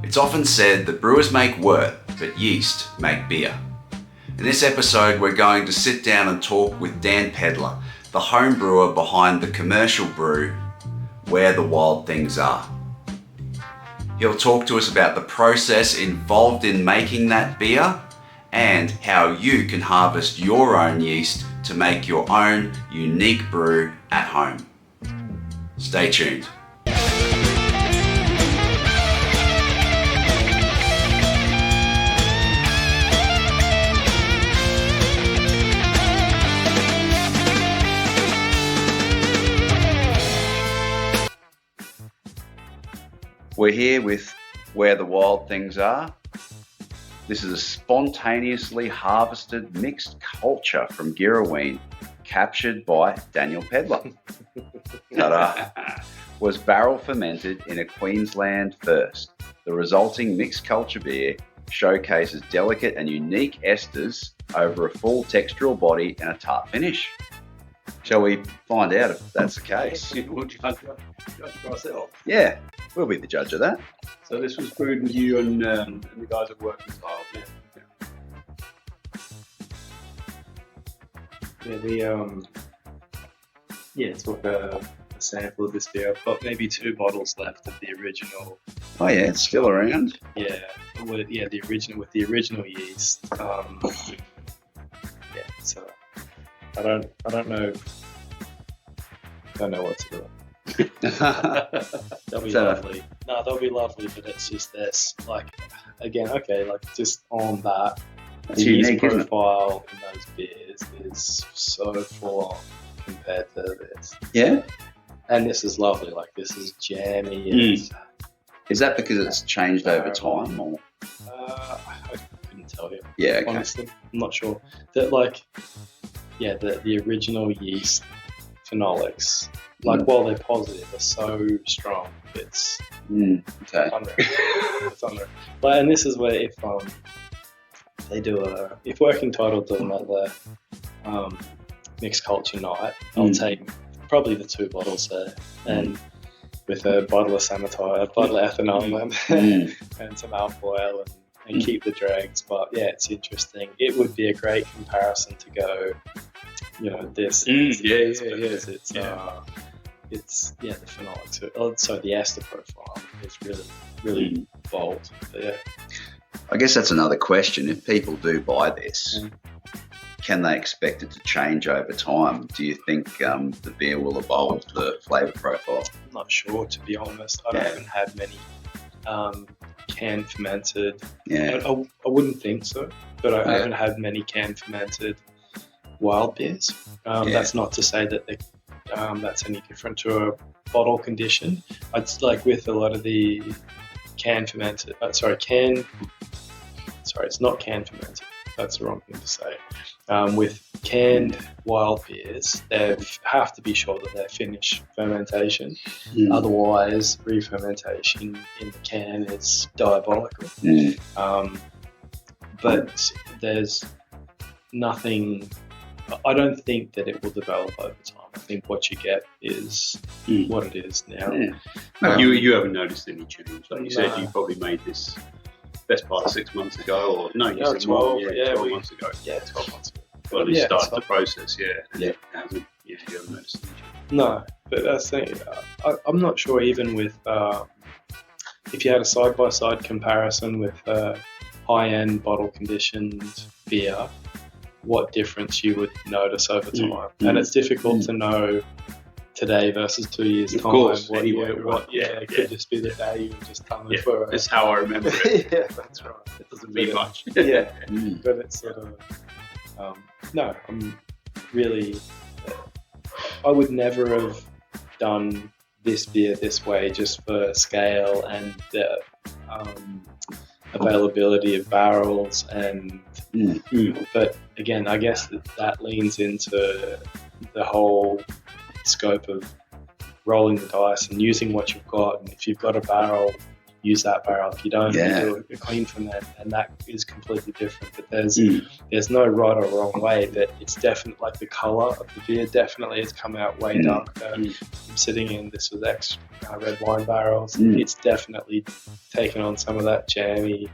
It's often said that brewers make wort, but yeast make beer. In this episode, we're going to sit down and talk with Dan Pedler, the home brewer behind the commercial brew, Where the Wild Things Are. He'll talk to us about the process involved in making that beer and how you can harvest your own yeast to make your own unique brew at home. Stay tuned. We're here with Where the Wild Things Are. This is a spontaneously harvested mixed culture from Girraween, captured by Daniel Pedler. Ta-da! Was barrel fermented in a Queensland first. The resulting mixed culture beer showcases delicate and unique esters over a full textural body and a tart finish. Shall we find out if that's the case? We'll judge for ourselves. Yeah, we'll be the judge of that. So this was brewed with you and the guys at work as well. It's like a sample of this beer. I've got maybe 2 bottles left of the original. Oh yeah, it's still around. The original with the original yeast. So I don't know. Don't know what to do. They'll be lovely. No, they'll be lovely, but it's just this, just on that. That's the unique, yeast profile in those beers is so full on compared to this. Yeah? And this is lovely, this is jammy. Is that because it's changed over time? Or? I couldn't tell you. Yeah, okay. Honestly, I'm not sure. That the original yeast phenolics, while they're positive, are so strong. It's okay. unreal. It's unreal. And this is where if Working Title does another mixed culture night, I'll take probably the 2 bottles there, and with a bottle of Samattai, a bottle of ethanol, and some alcohol and keep the dregs. But yeah, it's interesting. It would be a great comparison to go, this. It's the phenolics. So the ester profile is really bold. But yeah. I guess that's another question. If people do buy this, can they expect it to change over time? Do you think the beer will evolve the flavour profile? I'm not sure, to be honest. I haven't had many can fermented. Yeah. I wouldn't think so, but I haven't had many can fermented wild beers. That's not to say that that's any different to a bottle condition. It's with a lot of the it's not can fermented. That's the wrong thing to say. With canned wild beers, they have to be sure that they're finished fermentation. Otherwise, re-fermentation in the can is diabolical. But there's nothing. I don't think that it will develop over time. I think what you get is what it is now. Yeah. You haven't noticed any change. Like you said, you probably made this best part of 6 months ago, or no, you said 12 months ago. Yeah, 12 months ago. Well, you started the process, you haven't noticed any change. No, but that's the thing. I'm not sure even with, if you had a side-by-side comparison with high-end bottle-conditioned beer, what difference you would notice over time. And it's difficult to know today versus 2 years' time. Course, it could just be the value of just coming for it. That's how I remember it. Yeah, that's right. It doesn't mean much. But it's sort of, I'm really, I would never have done this beer this way just for scale and the availability of barrels but again, I guess that leans into the whole scope of rolling the dice and using what you've got. And if you've got a barrel use that barrel. If you don't, you do a clean ferment, and that is completely different. But there's no right or wrong way. But it's definitely like the color of the beer definitely has come out way darker. I'm sitting in this was red wine barrels. It's definitely taken on some of that jammy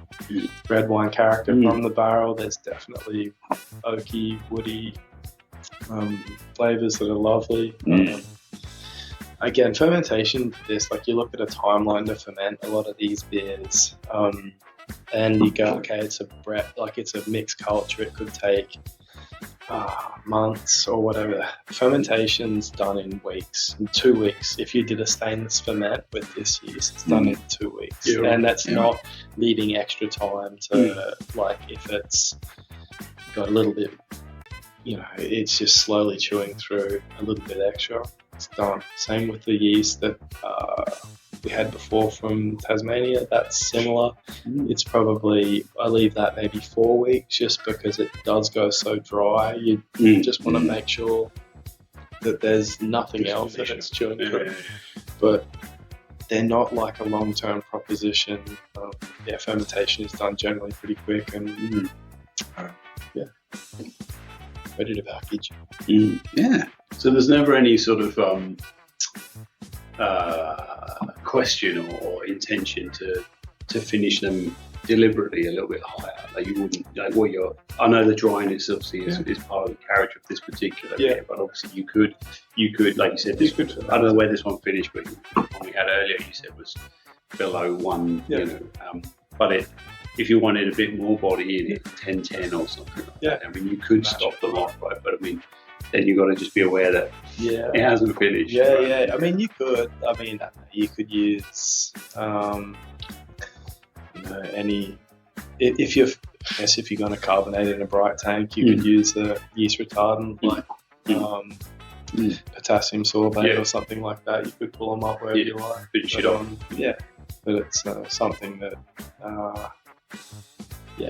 red wine character from the barrel. There's definitely oaky, woody flavors that are lovely. Again, fermentation, this, like you look at a timeline to ferment a lot of these beers, and you go, okay, it's a mixed culture. It could take months or whatever. Fermentation's done in weeks, in 2 weeks. If you did a stainless ferment with this yeast, it's done in 2 weeks. And that's not needing extra time to, like, if it's got a little bit, it's just slowly chewing through a little bit extra. It's done. Same with the yeast that we had before from Tasmania. That's similar. It's probably, I leave that maybe 4 weeks just because it does go so dry. You just want to make sure that there's nothing else that it's chewing through. But they're not like a long-term proposition. Fermentation is done generally pretty quick and ready to package. So there's never any sort of question or intention to finish them deliberately a little bit higher. Like you wouldn't, I know the dryness obviously is part of the character of this particular beer, but obviously you could, like you said, I don't know where this one finished, but the one we had earlier you said was below 1, but if you wanted a bit more body in it, 10-10 or something like that, I mean, you could stop them off, right? But I mean, then you've got to just be aware that it hasn't finished. I mean, you could use, if you're going to carbonate in a bright tank, you could use a yeast retardant like potassium sorbate or something like that. You could pull them up wherever you like. Finish it off. But it's something that,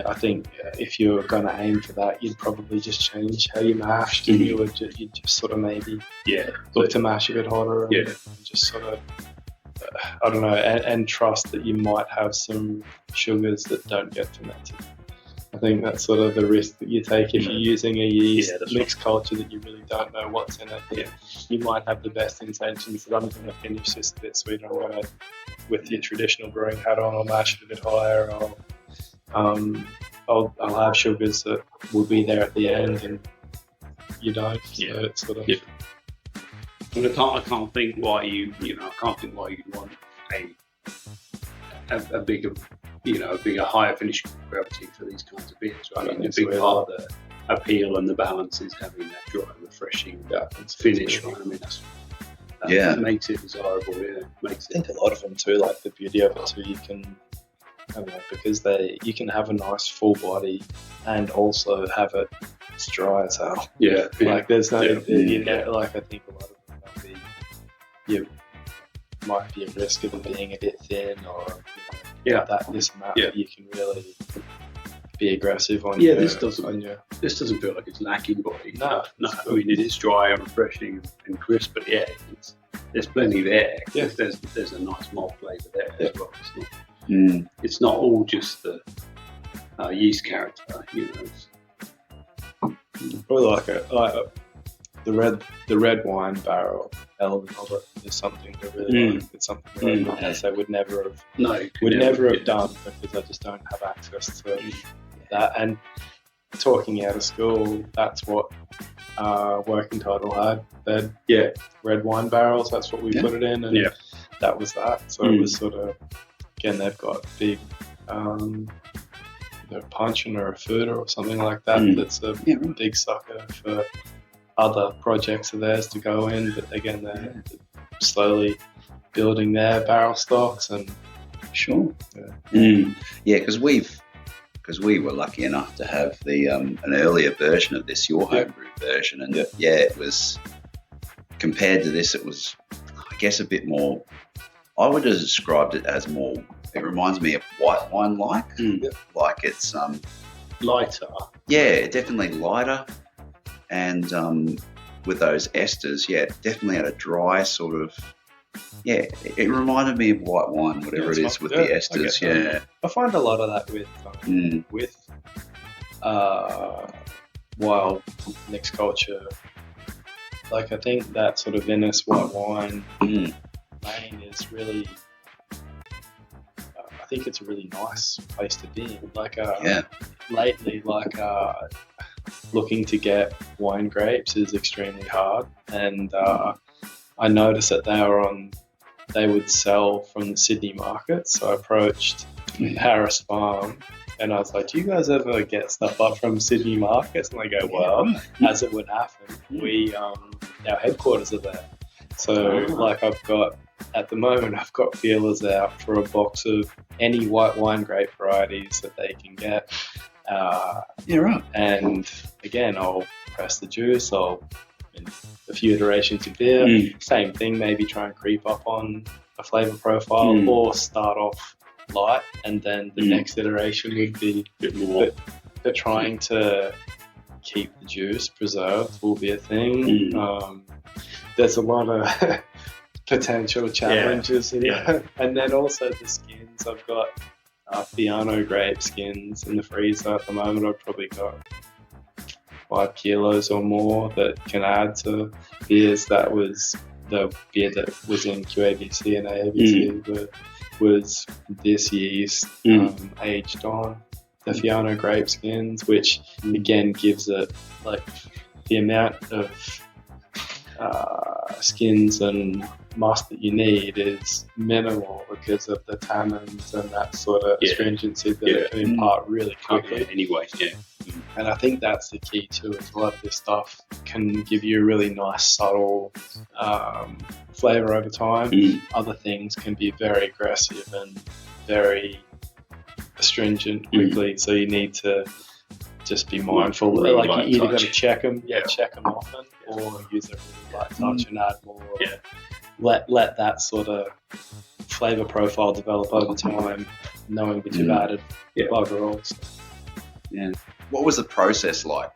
I think if you're going to aim for that, you'd probably just change how you mash. You'd just sort of maybe look to mash a bit hotter and just sort of, I don't know, and trust that you might have some sugars that don't get fermented. I think that's sort of the risk that you take if you're using a yeast mixed culture that you really don't know what's in it. You might have the best intentions that I'm going to finish this a bit sweeter. I'm going to, with your traditional brewing hat on, I'll mash it a bit higher. I'll have sugars that will be there at the end, and you don't. So it's sort of. But I can't think why you want a bigger, higher finish gravity for these kinds of beers. Right? I mean, a big part of the appeal and the balance is having that dry, refreshing finish. Right? I mean, that makes it desirable. I think a lot of them too. Like the beauty of it too, you can. Because you can have a nice full body and also have it as dry as hell. Like there's no, like I think a lot of them you might be at risk of them being a bit thin or this and that. But you can really be aggressive on this doesn't feel like it's lacking body. No. I mean it is dry and refreshing and crisp, but there's plenty there. There's a nice malt flavour there as well. It's not all just the yeast character, Probably like the red wine barrel element of it is something that really like. It's something that I would never have done because I just don't have access to that. And talking out of school, that's what Working Title had. They had red wine barrels. That's what we put it in, and that was that. So it was sort of. Again, they've got big, puncheon or a fooder or something like that. That's a big sucker for other projects of theirs to go in. But again, they're slowly building their barrel stocks and because we were lucky enough to have the an earlier version of this, your homebrew version, and it was compared to this, it was I guess a bit more. I would have described it as more. It reminds me of white wine like it's lighter. Yeah, definitely lighter, and with those esters, definitely had a dry sort of Yeah, it reminded me of white wine, whatever it is with the esters. Yeah, I find a lot of that with wild mixed culture. Like, I think that sort of Venice white wine lane is really, I think it's a really nice place to be in. Like, lately, looking to get wine grapes is extremely hard, and I noticed that they would sell from the Sydney market, so I approached Harris Farm, and I was like, do you guys ever get stuff up from Sydney markets? And they go, well, as it would happen, our headquarters are there. So, at the moment, I've got feelers out for a box of any white wine grape varieties that they can get. And again, I'll press the juice, a few iterations of beer, same thing, maybe try and creep up on a flavour profile or start off light, and then the next iteration would be a bit more. But trying to keep the juice preserved will be a thing. There's a lot of potential challenges here. And then also the skins. I've got Fiano grape skins in the freezer at the moment. I've probably got 5 kilos or more that can add to beers. That was the beer that was in QABC and AABC was this yeast aged on the Fiano grape skins, which again gives it, like, the amount of skins and must that you need is minimal because of the tannins and that sort of astringency that it can impart really quickly. And I think that's the key too, is a lot of this stuff can give you a really nice subtle flavour over time. Other things can be very aggressive and very astringent quickly, so you need to just be mindful. You either got to check them often, or use a really light touch and add more. Let that sort of flavour profile develop over time, knowing that you've added bugger all stuff. Yeah. What was the process like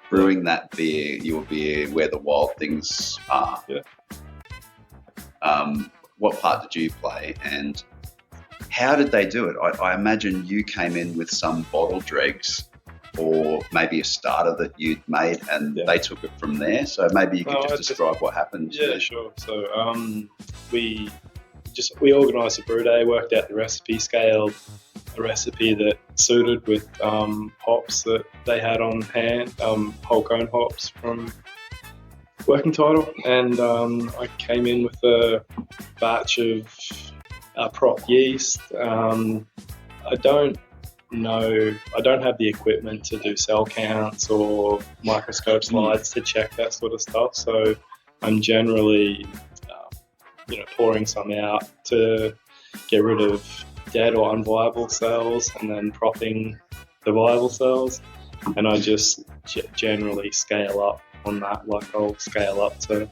brewing that beer, your beer, where the wild things are? What part did you play, and how did they do it? I imagine you came in with some bottle dregs or maybe a starter that you'd made, and they took it from there. So maybe you could just describe what happened. Yeah, sure. So we organised a brew day, worked out the recipe, scaled a recipe that suited with hops that they had on hand, whole cone hops from Working Title, and I came in with a batch of prop yeast. I don't have the equipment to do cell counts or microscope slides to check that sort of stuff, so I'm generally pouring some out to get rid of dead or unviable cells, and then propping the viable cells, and I just generally scale up on that. Like, I'll scale up to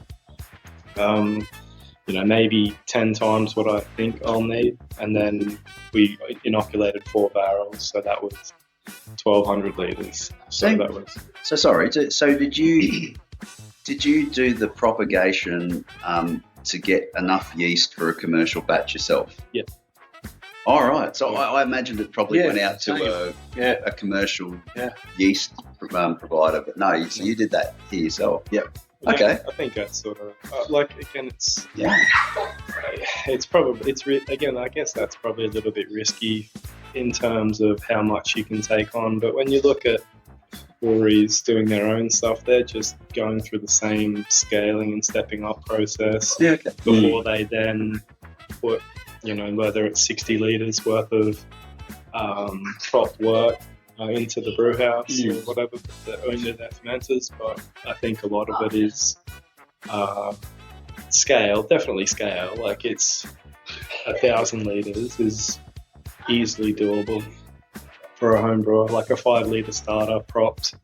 maybe 10 times what I think I'll need, and then we inoculated 4 barrels, so that was 1,200 litres. So did you do the propagation to get enough yeast for a commercial batch yourself? Yeah. All right. So I imagined it probably went out to a commercial yeast provider, but no. So you did that here yourself. Yep. Okay. I think that's sort of I guess that's probably a little bit risky in terms of how much you can take on. But when you look at breweries doing their own stuff, they're just going through the same scaling and stepping up process before they then put, whether it's 60 litres worth of prop work into the brew house or whatever, into their fermenters. But I think a lot of it is definitely scale. Like, it's 1,000 litres is easily doable for a home brewer. Like a 5 litre starter propped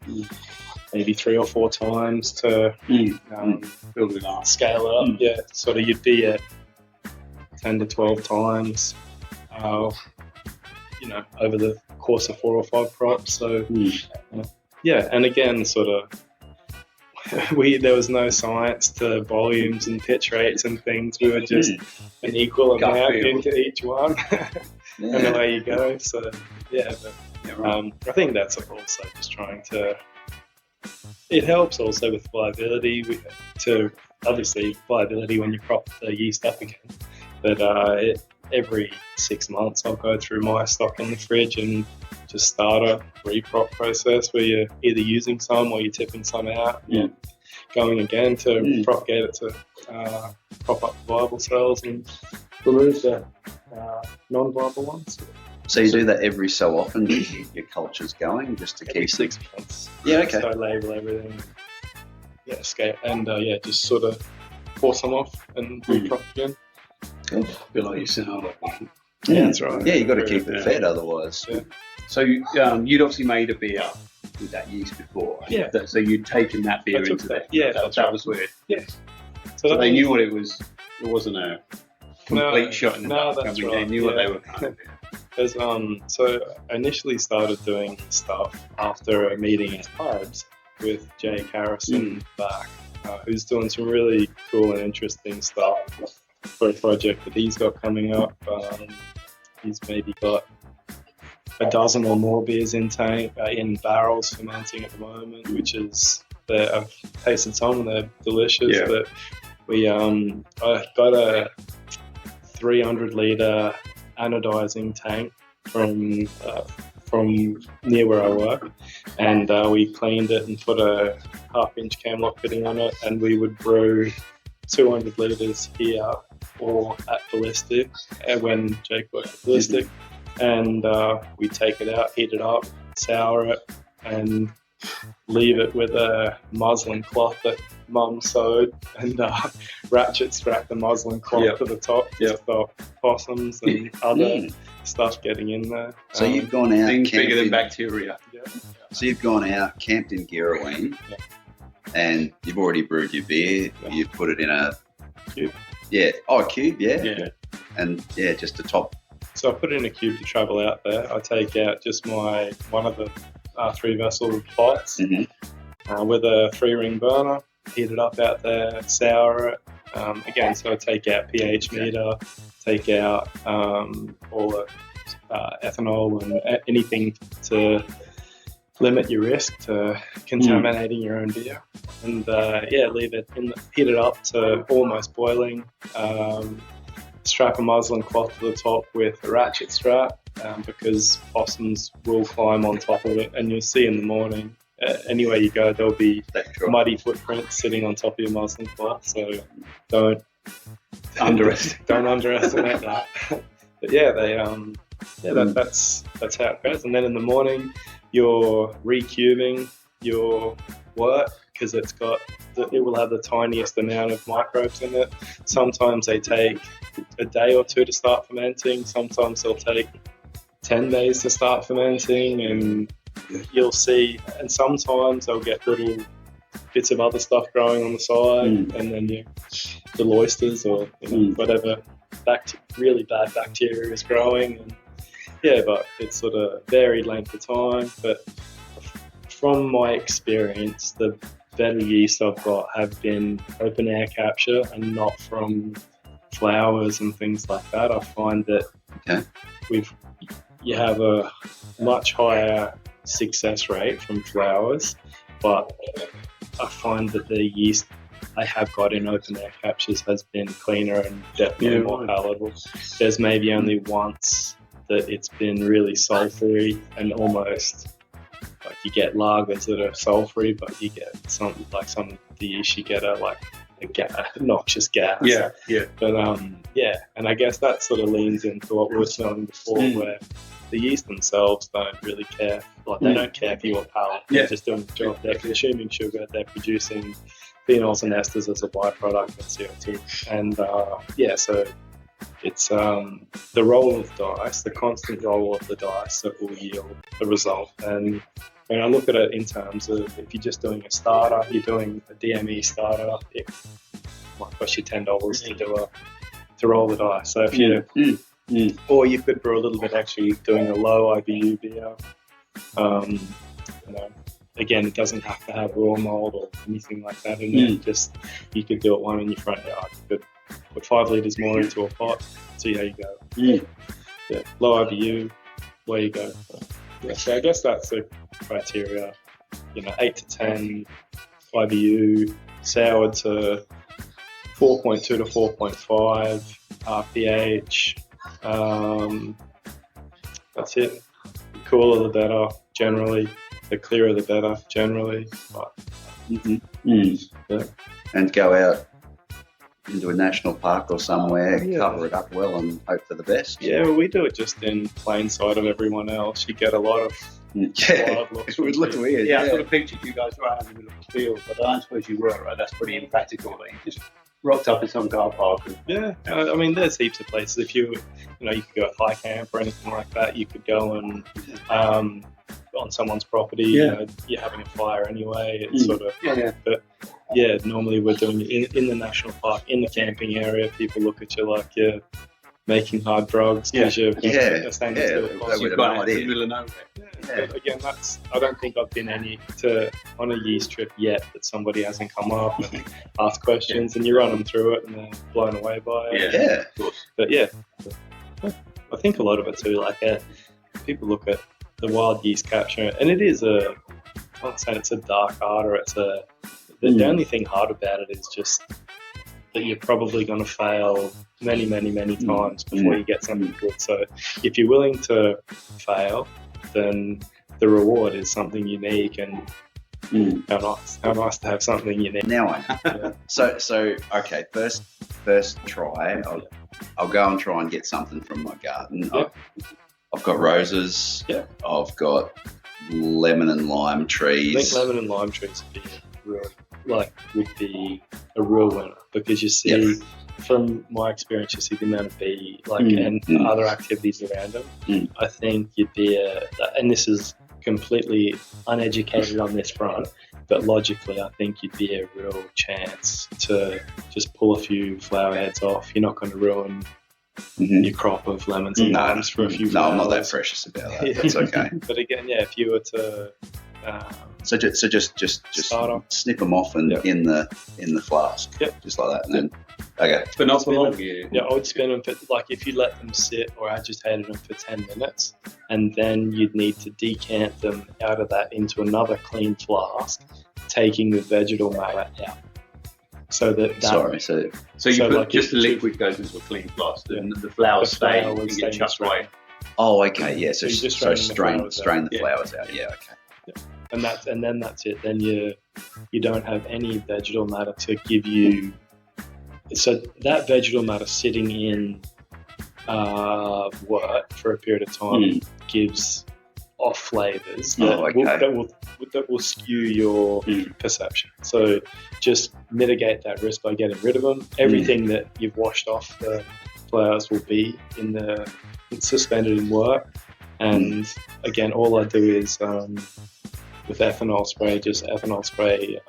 maybe 3 or 4 times to build it up, scale it up. Yeah, sort of you'd be at 10 to 12 times, over the course of 4 or 5 props. So, and again, sort of there was no science to volumes and pitch rates and things. We were just an equal amount into each one, and away you go. So I think that's also just trying to. It helps also with viability. Obviously viability when you prop the yeast up again, but every 6 months I'll go through my stock in the fridge and just start a reprop process where you're either using some or you're tipping some out and going again to propagate it to prop up viable cells and remove the non-viable ones. So you do that every so often with your cultures going, just to every keep 6 months. Yeah, okay. So I label everything, escape, and just sort of force them off and reprop again. Cool. A bit like yourself. Yeah, that's right. Yeah, you got to keep it fed otherwise. Yeah. So you'd obviously made a beer with that yeast before. Right? Yeah. So you'd taken that beer into that. Yeah, that was weird. Yeah. So they knew what it was. It wasn't a complete shot in the dark. That's right. They knew what they were kind of doing. So I initially started doing stuff after a meeting at Pubs with Jay Harrison back, who's doing some really cool and interesting stuff for a project that he's got coming up. He's maybe got a dozen or more beers in barrels fermenting at the moment, which is I've tasted some and they're delicious. Yeah. But I got a 300 litre anodizing tank from near where I work, and we cleaned it and put a 1/2-inch cam lock fitting on it, and we would brew 200 litres here or at Ballistic when Jake worked at Ballistic, and we take it out, heat it up, sour it, and leave it with a muslin cloth that Mum sewed, and ratchet strap the muslin cloth to the top to stop possums and other stuff getting in there. So you've gone out, things bigger than bacteria. Yeah. So you've gone out, camped in Girraween, and you've already brewed your beer. Yeah. You've put it in a Cube. Yeah. Oh, a cube. Yeah. Yeah. And just the top. So I put it in a cube to travel out there. I take out just one of the 3-vessel pots with a 3-ring burner, heat it up out there, sour it. Again, so I take out pH meter, take out all the ethanol and anything to limit your risk to contaminating your own beer. And leave it heat it up to almost boiling. Strap a muslin cloth to the top with a ratchet strap because possums will climb on top of it, and you'll see in the morning anywhere you go there'll be muddy footprints sitting on top of your muslin cloth, so don't underestimate that. But that's how it goes. And then in the morning you're recubing your wort because it will have the tiniest amount of microbes in it. Sometimes they take a day or two to start fermenting. Sometimes they'll take 10 days to start fermenting, and you'll see. And sometimes they'll get little bits of other stuff growing on the side, and then the oysters or whatever really bad bacteria is growing. And but it's sort of varied length of time. But from my experience, the better yeast I've got have been open air capture and not from flowers and things like that. I find that you have a much higher success rate from flowers, but I find that the yeast I have got in open air captures has been cleaner and definitely more palatable. There's maybe only once that it's been really sulfury and almost like you get lagers that are sulfury, but you get some of the yeast you get a noxious gas. But and I guess that sort of leans into what we were saying before, where the yeast themselves don't really care. Like they don't care for your palate. They're just doing the job. They're consuming sugar. They're producing phenols and esters as a byproduct of CO2. And so it's the roll of the dice, the constant roll of the dice that will yield the result. And when I look at it in terms of if you're just doing a starter, you're doing a DME starter, it might cost you $10 to roll the dice. So if you or you could brew a little bit extra doing a low IBU beer. again, it doesn't have to have raw mold or anything like that in it. Just you could do it one in your front yard. You could put 5 litres more into a pot, see how you go. Yeah. Low IBU, where you go. Yeah, so I guess that's the criteria. 8 to 10 IBU, soured to 4.2 to 4.5 pH. That's it. The cooler the better, generally. The clearer the better, generally. But, yeah. And go out into a national park or somewhere, cover it up well and hope for the best. Yeah, well, we do it just in plain sight of everyone else. You get a lot of wild looks. It would look weird. Yeah, I sort of pictured you guys right in the middle of the field, but I don't suppose you were, right? That's pretty impractical. Like, you just rocked up in some car park. I mean, there's heaps of places. If you could go at high camp or anything like that, you could go and on someone's property. You're having a fire anyway. It's sort of But normally we're doing it in the national park, in the camping area. People look at you like you're making hard drugs because you're a stainless steel pot. You've got it in the middle of nowhere. But again, I don't think I've been on a yeast trip yet that somebody hasn't come up and asked questions, and you run them through it and they're blown away by it. Yeah, of course. But I think a lot of it too, like people look at the wild yeast capture, and it is I'm not saying it's a dark art or the only thing hard about it is just that you're probably going to fail many, many, many times before you get something good. So if you're willing to fail, then the reward is something unique, and how nice to have something unique. Now I know. So okay, first try, I'll go and try and get something from my garden. I've got roses. Yeah. I've got lemon and lime trees. I think lemon and lime trees would be a real winner, because you see, from my experience, you see the amount of bee and other activities around them. I think you'd be and this is completely uneducated on this front, but logically I think you'd be a real chance to just pull a few flower heads off. You're not going to ruin your crop of lemons and limes for a few flowers. I'm not that precious about that. That's okay. But again, if you were to So just snip them off in the flask, just like that, and then but not for long. I would spin them for, if you let them sit or agitated them for 10 minutes, and then you'd need to decant them out of that into another clean flask, taking the vegetal matter out. So you put just the liquid goes into a clean flask, and the flowers stay and get chucked away. Oh, okay, yeah. So strain the flowers out. Yeah, okay. Yeah. And then that's it. Then you don't have any vegetal matter to give you. So that vegetal matter sitting in wort for a period of time gives off flavors that will skew your perception. So just mitigate that risk by getting rid of them. Everything that you've washed off the flowers will be it's suspended in wort. And again, all I do is with ethanol spray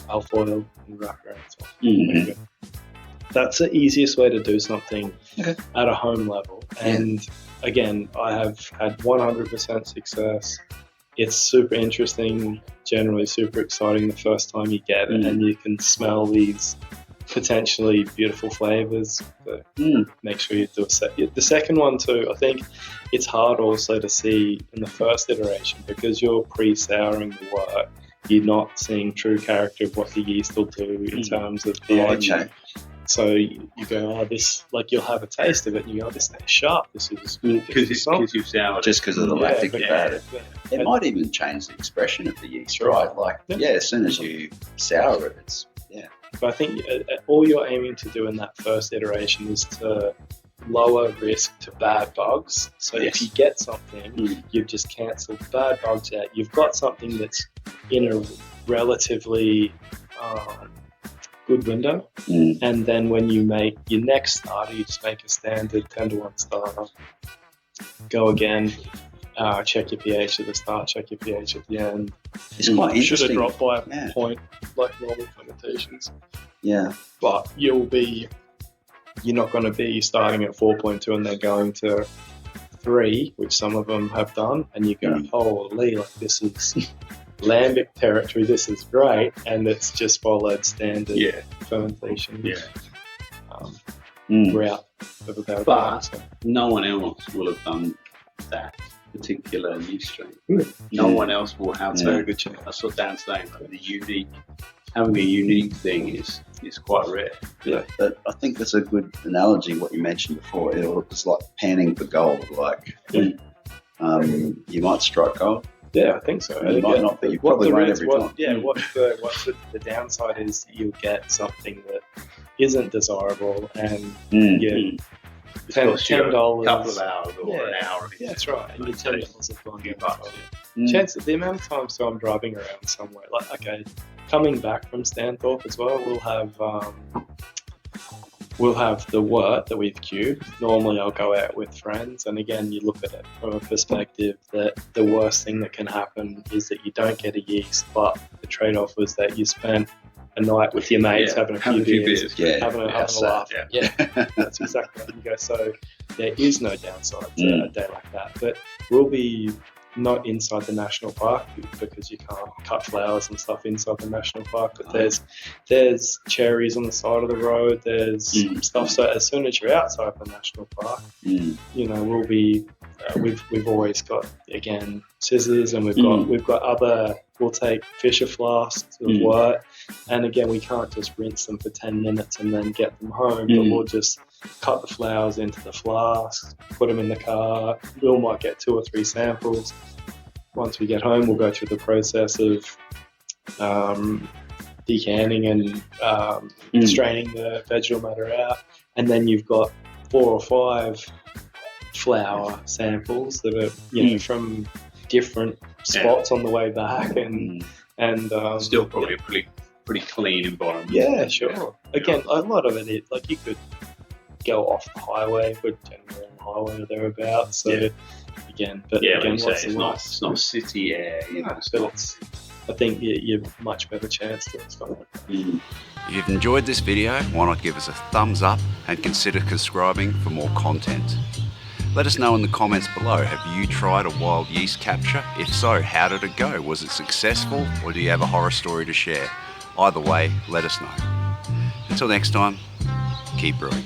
alpha oil and wrap around it. That's the easiest way to do something at a home level. And again, I have had 100% success. It's super interesting, generally super exciting the first time you get it, and you can smell these potentially beautiful flavors. But make sure you do the second one too. I think it's hard also to see in the first iteration, because you're pre-souring the wort. You're not seeing true character of what the yeast will do in terms of pH. So you go, you'll have a taste of it, and you go, this tastes sharp. This is because you've soured, just because of the lactic matter. It might even change the expression of the yeast, right? As soon as you sour it, it's But I think all you're aiming to do in that first iteration is to lower risk to bad bugs. So if you get something, you've just cancelled bad bugs out. You've got something that's in a relatively good window, and then when you make your next starter, you just make a standard 10 to 1 starter. Go again, check your pH at the start, check your pH at the end. It's quite interesting. Should have dropped by a point like normal fermentations. Yeah, but you're not going to be starting at 4.2 and then going to 3, which some of them have done, and you go, holy, this is lambic territory, this is great, and it's just followed standard fermentation route of a barrel. But no one else will have done that particular yeast strain. No one else will have That's a very good chance. That's what Dan's saying. Like having a unique thing is quite rare. Yeah, but I think that's a good analogy. What you mentioned before, it's like panning for gold. Like you might strike gold. Yeah, I think so. You might not, but you probably won't every time. Yeah, what's the downside is you'll get something that isn't desirable, and $10, a couple of hours or an hour. Yeah, that's right. And your $10 have gone down. Chance the amount of times I'm driving around somewhere, like coming back from Stanthorpe as well, we'll have the wort that we've queued. Normally I'll go out with friends, and again, you look at it from a perspective that the worst thing that can happen is that you don't get a yeast, but the trade-off was that you spent a night with your mates having a few beers, having a laugh. Yeah, that's exactly right. You go, so there is no downside to a day like that. But we'll be not inside the national park because you can't cut flowers and stuff inside the national park, but there's cherries on the side of the road, there's stuff. So as soon as you're outside the national park, we'll be we've always got, again, scissors, and we've got other, we'll take Fisher flasks of wort, and again, we can't just rinse them for 10 minutes and then get them home, but we'll just cut the flowers into the flasks, put them in the car. We might get 2 or 3 samples. Once we get home, we'll go through the process of decanning and straining the vegetal matter out, and then you've got 4 or 5 flower samples that are from different spots on the way back, and still probably a pretty clean environment. Yeah, sure. Again, a lot of it is like you could go off the highway, but generally on the highway or thereabouts. So again, it's not city air. But I think you're much better chance to stuff like that. If you've enjoyed this video, why not give us a thumbs up and consider subscribing for more content. Let us know in the comments below, have you tried a wild yeast capture? If so, how did it go? Was it successful, or do you have a horror story to share? Either way, let us know. Until next time, keep brewing.